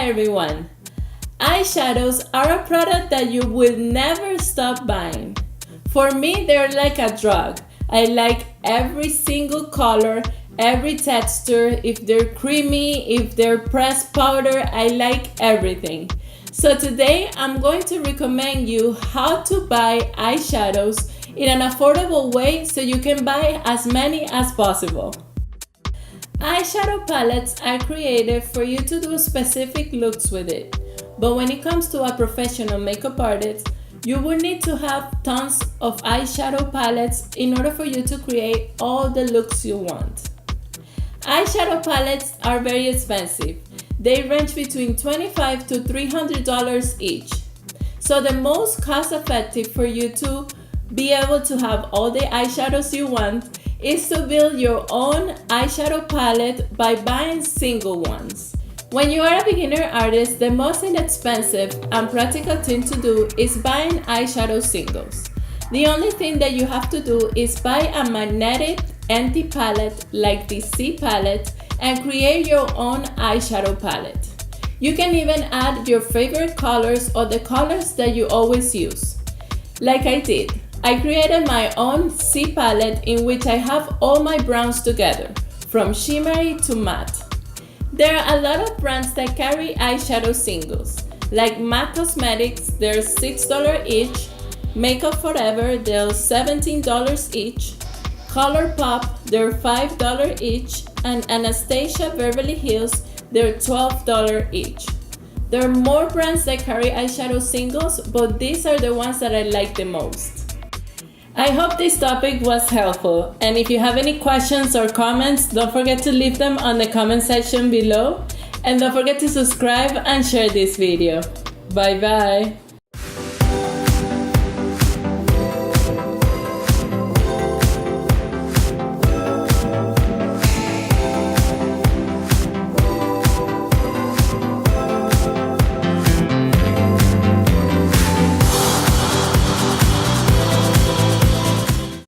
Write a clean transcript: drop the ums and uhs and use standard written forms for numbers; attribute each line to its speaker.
Speaker 1: Hi everyone! Eyeshadows are a product that you will never stop buying. For me, they're like a drug. I like every single color, every texture. If they're creamy, if they're pressed powder, I like everything. So today I'm going to recommend you how to buy eyeshadows in an affordable way so you can buy as many as possible. Eyeshadow palettes are created for you to do specific looks with it, but when it comes to a professional makeup artist, you will need to have tons of eyeshadow palettes in order for you to create all the looks you want. Eyeshadow palettes are very expensive. They range between $25 to $300 each. So the most cost effective for you to be able to have all the eyeshadows you want is to build your own eyeshadow palette by buying single ones. When you are a beginner artist, the most inexpensive and practical thing to do is buying eyeshadow singles. The only thing that you have to do is buy a magnetic empty palette like the C palette and create your own eyeshadow palette. You can even add your favorite colors or the colors that you always use. Like I did. I created my own C palette in which I have all my browns together, from shimmery to matte. There are a lot of brands that carry eyeshadow singles, like MAC Cosmetics, they're $6 each, Makeup Forever, they're $17 each, ColourPop, they're $5 each, and Anastasia Beverly Hills, they're $12 each. There are more brands that carry eyeshadow singles, but these are the ones that I like the most. I hope this topic was helpful, and if you have any questions or comments, don't forget to leave them on the comment section below, and don't forget to subscribe and share this video. Bye bye!